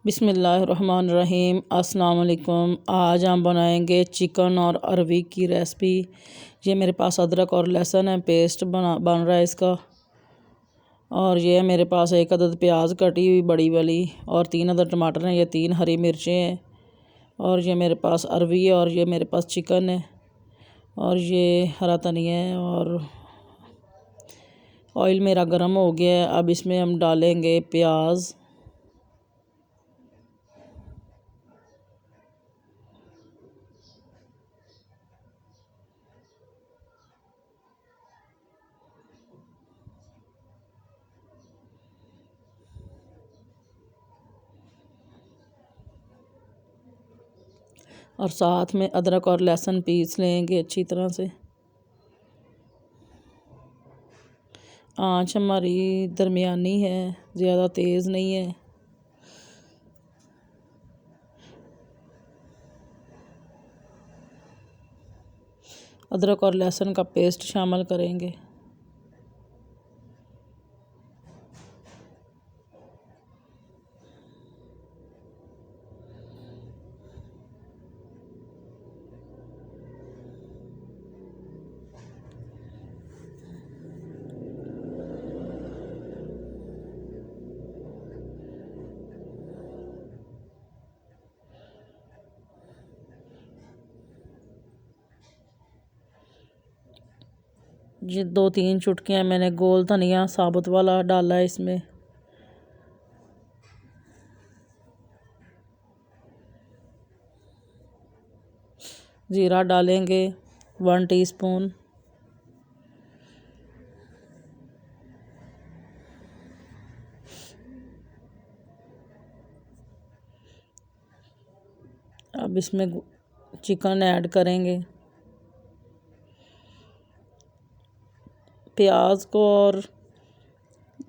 बिस्मिल्लाहिर्रहमानिर्रहीम। अस्सलाम वालेकुम। आज हम बनाएंगे चिकन और अरवी की रेसिपी। ये मेरे पास अदरक और लहसुन है, पेस्ट बन रहा है इसका। और ये मेरे पास एक अदद प्याज कटी हुई बड़ी वाली और 3 अदद टमाटर हैं। ये 3 हरी मिर्चें हैं। और ये मेरे पास अरवी है और ये मेरे पास चिकन है और ये हरा धनिया है। और ऑयल मेरा गर्म हो गया है। अब इसमें हम डालेंगे प्याज, और साथ में अदरक और लहसुन पीस लेंगे अच्छी तरह से। आंच हमारी दरमियानी है, ज़्यादा तेज़ नहीं है। अदरक और लहसुन का पेस्ट शामिल करेंगे। ये 2-3 चुटकियाँ मैंने गोल धनिया साबुत वाला डाला है इसमें। ज़ीरा डालेंगे 1 टीस्पून। अब इसमें चिकन ऐड करेंगे। प्याज को और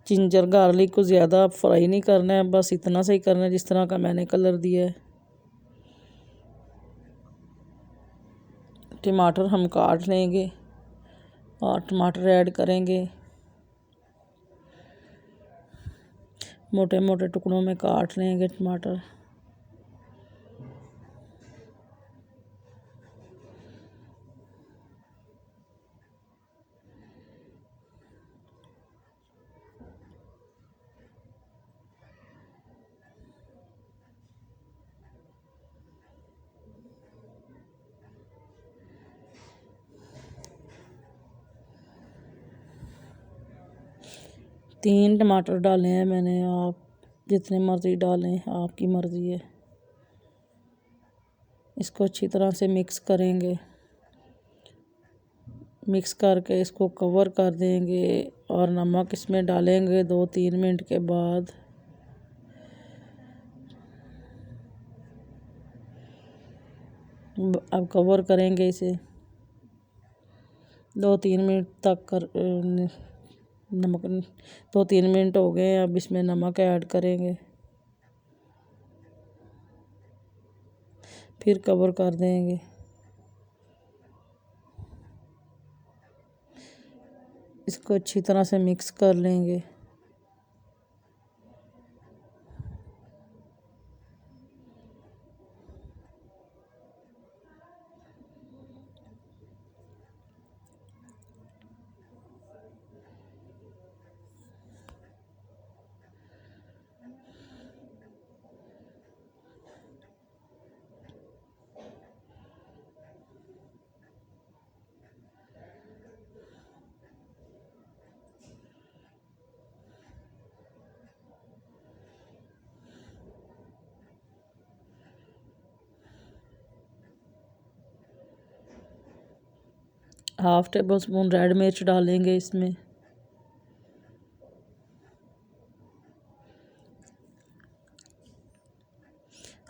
जिंजर गार्लिक को ज़्यादा फ्राई नहीं करना है, बस इतना से ही करना है जिस तरह का मैंने कलर दिया है। टमाटर हम काट लेंगे और टमाटर ऐड करेंगे। मोटे मोटे टुकड़ों में काट लेंगे टमाटर। तीन टमाटर डाले हैं मैंने, आप जितने मर्ज़ी डालें, आपकी मर्ज़ी है। इसको अच्छी तरह से मिक्स करेंगे। मिक्स करके इसको कवर कर देंगे और नमक इसमें डालेंगे 2-3 मिनट के बाद। अब कवर करेंगे इसे 2-3 मिनट तक कर नमक 2-3 मिनट हो गए। अब इसमें नमक ऐड करेंगे, फिर कवर कर देंगे। इसको अच्छी तरह से मिक्स कर लेंगे। हाफ टेबल स्पून रेड मिर्च डालेंगे इसमें।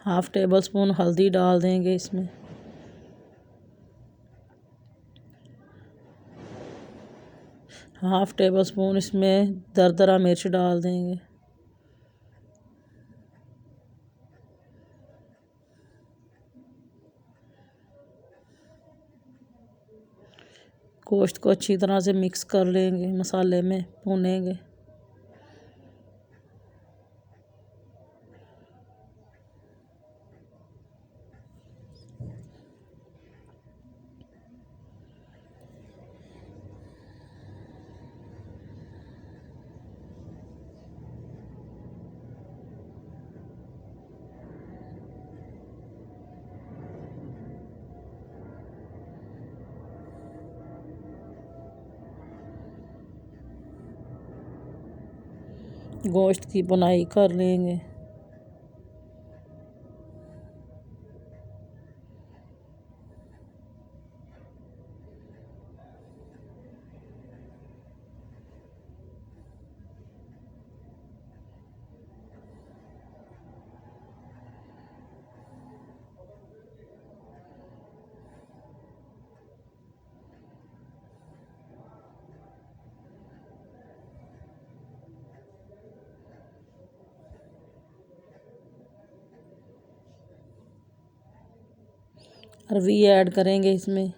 हाफ टेबल स्पून हल्दी डाल देंगे इसमें। हाफ टेबल स्पून इसमें दरदरा मिर्च डाल देंगे। गोश्त को अच्छी तरह से मिक्स कर लेंगे, मसाले में भूनेंगे। गोश्त की बुनाई कर लेंगे। अरवी ऐड करेंगे इसमें।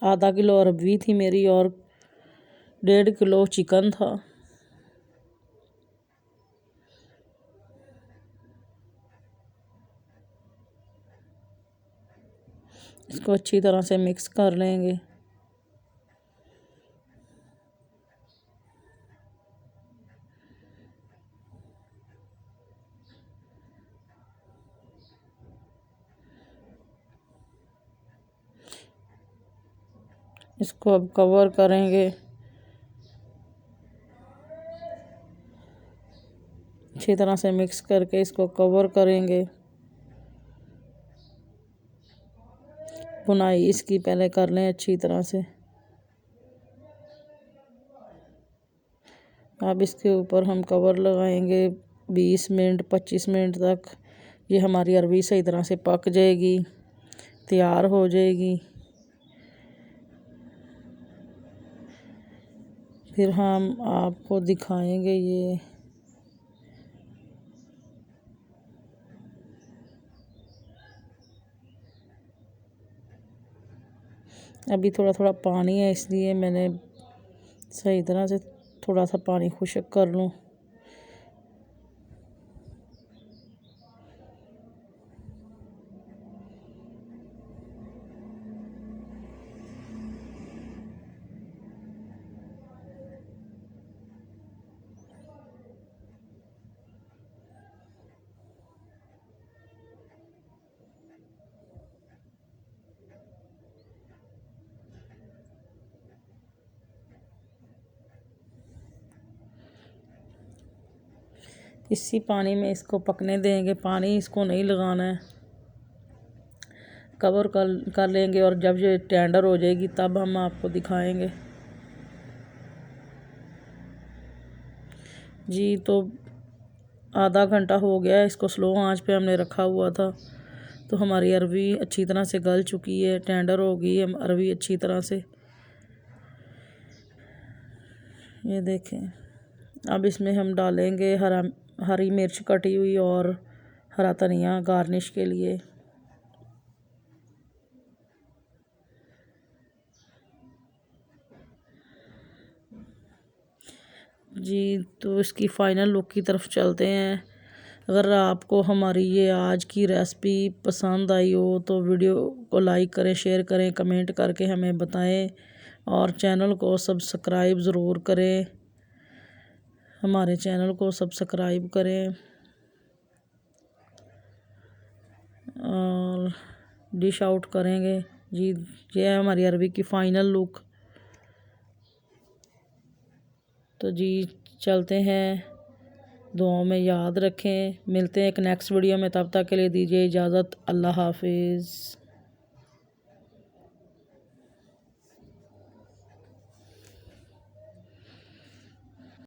आधा किलो अरवी थी मेरी और 1.5 किलो चिकन था। इसको अच्छी तरह से मिक्स कर लेंगे। इसको अब कवर करेंगे। अच्छी तरह से मिक्स करके इसको कवर करेंगे। बुनाई इसकी पहले कर लें अच्छी तरह से। अब इसके ऊपर हम कवर लगाएंगे 20 मिनट 25 मिनट तक। ये हमारी अरवी सही तरह से पक जाएगी, तैयार हो जाएगी। फिर हम आपको दिखाएंगे ये। अभी थोड़ा थोड़ा पानी है, इसलिए मैंने सही तरह से थोड़ा सा पानी खुश्क कर लूँ। इसी पानी में इसको पकने देंगे, पानी इसको नहीं लगाना है। कवर कर लेंगे और जब ये टेंडर हो जाएगी तब हम आपको दिखाएंगे। जी तो आधा घंटा हो गया है, इसको स्लो आंच पे हमने रखा हुआ था। तो हमारी अरवी अच्छी तरह से गल चुकी है, टेंडर हो गई है अरवी अच्छी तरह से। ये देखें। अब इसमें हम डालेंगे हरी मिर्च कटी हुई और हरा धनिया गार्निश के लिए। जी तो इसकी फ़ाइनल लुक की तरफ चलते हैं। अगर आपको हमारी ये आज की रेसिपी पसंद आई हो तो वीडियो को लाइक करें, शेयर करें, कमेंट करके हमें बताएं और चैनल को सब्सक्राइब ज़रूर करें। हमारे चैनल को सब्सक्राइब करें और डिश आउट करेंगे। जी ये है हमारी अरवी की फ़ाइनल लुक। तो जी चलते हैं, दुआओं में याद रखें। मिलते हैं एक नेक्स्ट वीडियो में, तब तक के लिए दीजिए इजाज़त। अल्लाह हाफिज़।